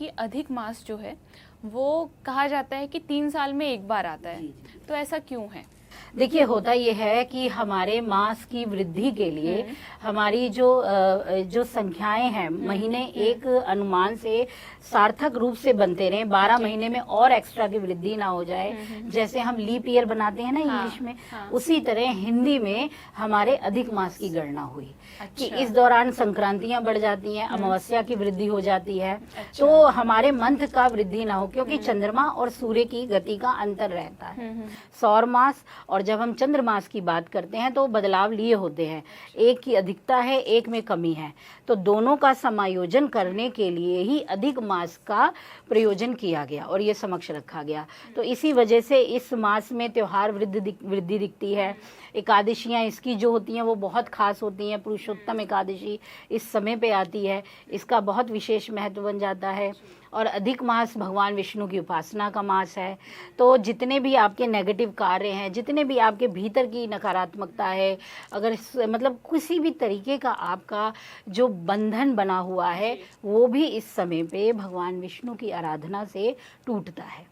कि अधिक मास जो है वो कहा जाता है कि 3 साल में एक बार आता है, तो ऐसा क्यों है? देखिए, होता ये है कि हमारे मास की वृद्धि के लिए हमारी जो संख्याएं हैं, महीने एक अनुमान से सार्थक रूप से बनते रहे, 12 महीने में और एक्स्ट्रा की वृद्धि ना हो जाए। जैसे हम लीप ईयर बनाते हैं ना इंग्लिश में, उसी तरह हिंदी में हमारे अधिक मास की गणना हुई। कि इस दौरान संक्रांतियां बढ़ जाती हैं, अमावस्या की वृद्धि हो जाती है। तो हमारे मंथ का वृद्धि ना हो, क्योंकि चंद्रमा और सूर्य की गति का अंतर रहता है। सौर मास और जब हम चंद्र मास की बात करते हैं तो बदलाव लिए होते हैं, एक की अधिकता है, एक में कमी है। तो दोनों का समायोजन करने के लिए ही अधिक मास का प्रयोजन किया गया और ये समक्ष रखा गया। तो इसी वजह से इस मास में त्योहार वृद्धि दिखती है। एकादशियाँ इसकी जो होती हैं वो बहुत खास होती हैं। पुरुषोत्तम एकादशी इस समय पे आती है, इसका बहुत विशेष महत्व बन जाता है। और अधिक मास भगवान विष्णु की उपासना का मास है। तो जितने भी आपके नेगेटिव कार्य हैं, जितने भी आपके भीतर की नकारात्मकता है, अगर मतलब किसी भी तरीके का आपका जो बंधन बना हुआ है, वो भी इस समय पे भगवान विष्णु की आराधना से टूटता है।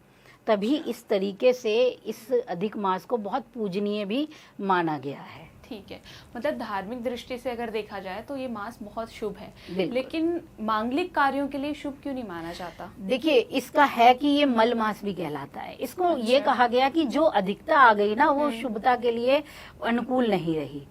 तभी इस तरीके से इस अधिक मास को बहुत पूजनीय भी माना गया है। ठीक है, मतलब धार्मिक दृष्टि से अगर देखा जाए तो ये मास बहुत शुभ है, लेकिन मांगलिक कार्यों के लिए शुभ क्यों नहीं माना जाता? देखिए, इसका है कि ये मल मास भी कहलाता है। इसको ये कहा गया कि जो अधिकता आ गई ना, वो शुभता के लिए अनुकूल नहीं रही।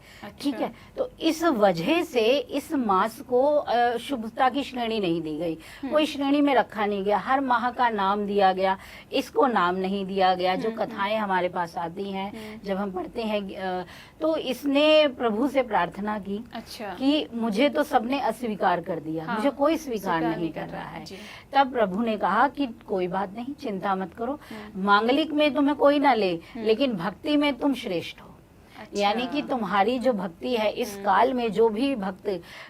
ठीक है, तो इस वजह से इस मास को शुभता की श्रेणी नहीं दी गई, कोई श्रेणी में रखा नहीं गया। हर माह का नाम दिया गया, इसको नाम नहीं दिया गया। जो कथाएं हमारे पास आती हैं, जब हम पढ़ते हैं, तो इसने प्रभु से प्रार्थना की कि मुझे तो सबने अस्वीकार कर दिया, मुझे कोई स्वीकार नहीं कर रहा है। तब प्रभु ने कहा कि कोई बात नहीं, चिंता मत करो, मांगलिक में तुम्हें कोई ना ले, लेकिन भक्ति में तुम श्रेष्ठ हो। यानी कि तुम्हारी जो भक्ति है, इस काल में जो भी भक्त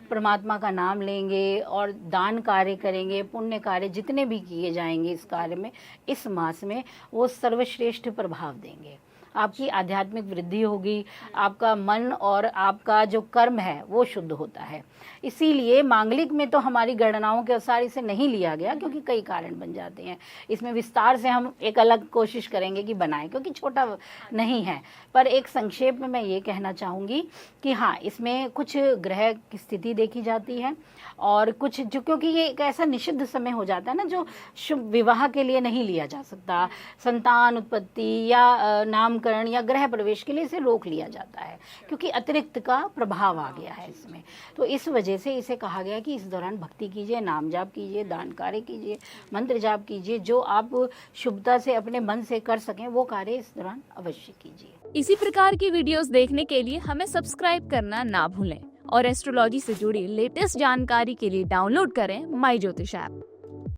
परमात्मा का नाम लेंगे और दान कार्य करेंगे, पुण्य कार्य जितने भी किए जाएंगे इस कार्य में, इस मास में, वो सर्वश्रेष्ठ प्रभाव देंगे। आपकी आध्यात्मिक वृद्धि होगी, आपका मन और आपका जो कर्म है वो शुद्ध होता है। इसीलिए मांगलिक में तो हमारी गणनाओं के अनुसार इसे नहीं लिया गया, क्योंकि कई कारण बन जाते हैं। इसमें विस्तार से हम एक अलग कोशिश करेंगे कि बनाएं, क्योंकि छोटा नहीं है। पर एक संक्षेप में मैं ये कहना चाहूँगी कि हाँ, इसमें कुछ ग्रह की स्थिति देखी जाती है और कुछ जो, क्योंकि ये एक ऐसा निषिद्ध समय हो जाता है ना, जो शुभ विवाह के लिए नहीं लिया जा सकता, संतान उत्पत्ति या नामकरण या गृह प्रवेश के लिए इसे रोक लिया जाता है, क्योंकि अतिरिक्त का प्रभाव आ गया है इसमें। तो इस वजह से इसे कहा गया कि इस दौरान भक्ति कीजिए, नाम जाप कीजिए, दान कार्य कीजिए, मंत्र जाप कीजिए, जो आप शुभता से अपने मन से कर सकें वो कार्य इस दौरान अवश्य कीजिए। इसी प्रकार की वीडियोस देखने के लिए हमें सब्सक्राइब करना ना भूलें और एस्ट्रोलॉजी से जुड़ी लेटेस्ट जानकारी के लिए डाउनलोड करें माई ज्योतिष ऐप।